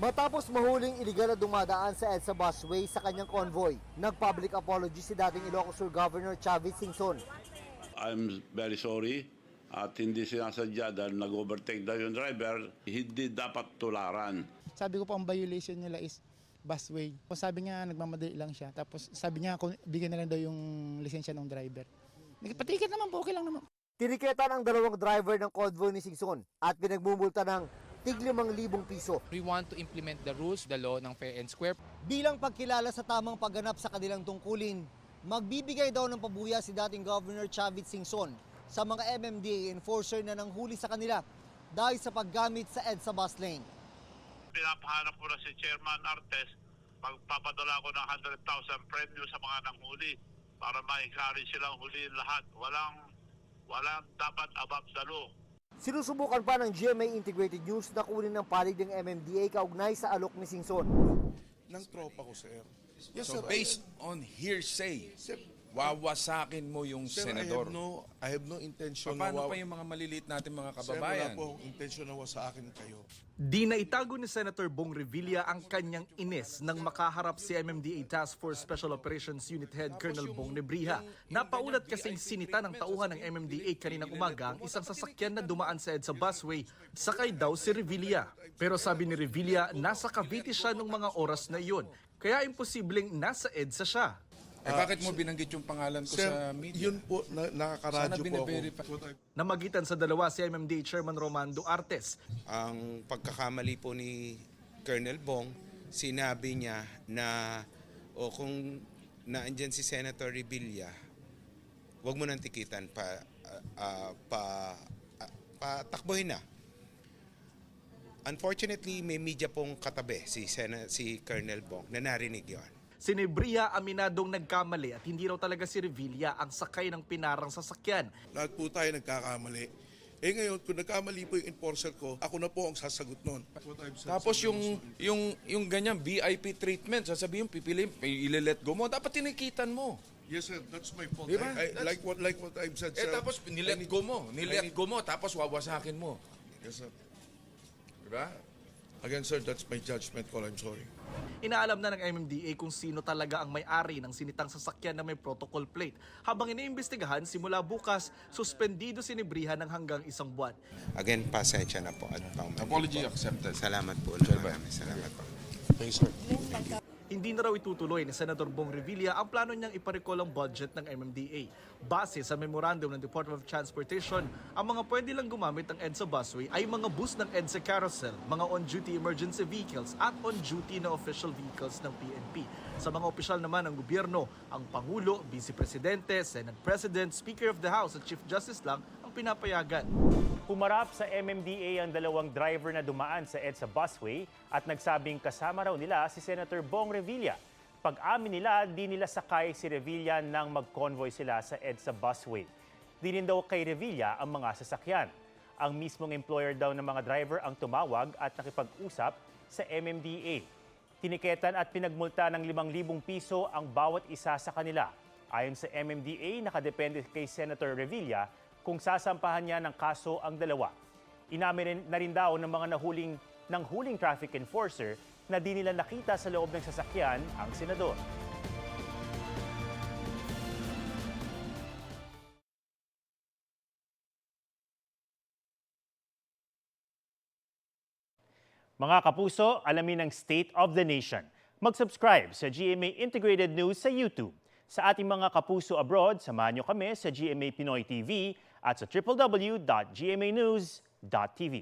Matapos mahuling iligal na dumadaan sa EDSA busway sa kanyang convoy, nag-public apology si dating Ilocos Sur Governor Chavit Singson. I'm very sorry at hindi sinasadya dahil nag-overtake daw yung driver, hindi dapat tularan. Sabi ko po ang violation nila is busway. Sabi niya nagmamadali lang siya. Tapos sabi niya kung bigyan na lang daw yung lisensya ng driver. Patiket naman po, okay lang naman. Tiniketan ang dalawang driver ng convoy ni Singson at pinagmumulta ng tig 5,000 piso. We want to implement the rules, the law ng fair and square. Bilang pagkilala sa tamang pagganap sa kanilang tungkulin, magbibigay daw ng pabuya si dating Governor Chavit Singson sa mga MMDA enforcer na nanghuli sa kanila dahil sa paggamit sa EDSA bus lane. Pinapahanap ko na si Chairman Artes, magpapadala ko ng 100,000 premyo sa mga nanghuli para ma-encourage silang huliin lahat. Walang dapat above the law. Sinusubukan pa ng GMA Integrated News na kunin ng panig ng MMDA kaugnay sa alok ni Singson. Ng tropa ko, sir. Yes, sir. Based on hearsay, wawasakin mo yung Sir, senador. I have no intention Paano pa yung mga maliliit natin mga Sir, kababayan? wala po akong intention na wasakin kayo. Di na itago ni Senator Bong Revilla ang kanyang inis nang makaharap si MMDA Task Force Special Operations Unit Head Colonel Bong Nebriha. Napaulat kasing sinita ng tauhan ng MMDA kaninang umaga ang isang sasakyan na dumaan sa EDSA busway, sakay daw si Revilla. Pero sabi ni Revilla, nasa Cavite siya nung mga oras na iyon, kaya imposibleng nasa EDSA siya. Bakit mo binanggit yung pangalan ko Sir, sa media? yun po, nakakaradyo Sana po ako. bine-verify. Namagitan sa dalawa si MMDA Chairman Romando Artes. Ang pagkakamali po ni Colonel Bong, sinabi niya na kung naandyan si Senator Revilla, wag mo nang tikitan, patakbohin na. Unfortunately, may media pong katabi si Colonel Bong na narinig yon. Si Nebriha aminadong nagkamali at hindi raw talaga si Revilla ang sakay ng pinarang sasakyan. Lahat po tayo nagkakamali. Ngayon, kung nagkamali po yung enforcer ko, ako na po ang sasagot nun. Tapos yung ganyan VIP treatment, sasabihin pipiliin, ile-let go mo, dapat tinikitan mo. Yes, sir. That's my fault. Diba? Like what I've said, sir. Tapos nilet go mo, tapos wawasakin mo. Yes, sir. Diba? Again, sir, that's my judgment call. I'm sorry. Inaalam na ng MMDA kung sino talaga ang may-ari ng sinitang sasakyan na may protocol plate. Habang iniimbestigahan, simula bukas, suspendido si Nebriha ng hanggang 1 buwan. Again, pasensya na po. At Apology accepted. Salamat po. Maraming salamat po. Thanks, sir. Hindi na raw itutuloy ni Senator Bong Revilla ang plano niyang iparecall ang budget ng MMDA. Base sa memorandum ng Department of Transportation, ang mga pwede lang gumamit ng EDSA busway ay mga bus ng EDSA carousel, mga on-duty emergency vehicles at on-duty na official vehicles ng PNP. Sa mga opisyal naman ng gobyerno, ang Pangulo, Vice Presidente, Senate President, Speaker of the House at Chief Justice lang ang pinapayagan. Humarap sa MMDA ang dalawang driver na dumaan sa EDSA busway at nagsabing kasama raw nila si Senator Bong Revilla. Pag-amin nila, di nila sakay si Revilla nang mag-convoy sila sa EDSA busway. Di rin daw kay Revilla ang mga sasakyan. Ang mismong employer daw ng mga driver ang tumawag at nakipag-usap sa MMDA. Tiniketan at pinagmulta ng 5,000 piso ang bawat isa sa kanila. Ayon sa MMDA, nakadepende kay Senator Revilla kung sasampahan niya ng kaso ang dalawa. Inamin na rin daw ng mga huling traffic enforcer na di nila nakita sa loob ng sasakyan ang senador. Mga kapuso, alamin ang State of the Nation. Mag-subscribe sa GMA Integrated News sa YouTube. Sa ating mga kapuso abroad, samahan niyo kami sa GMA Pinoy TV at sa www.gmanews.tv.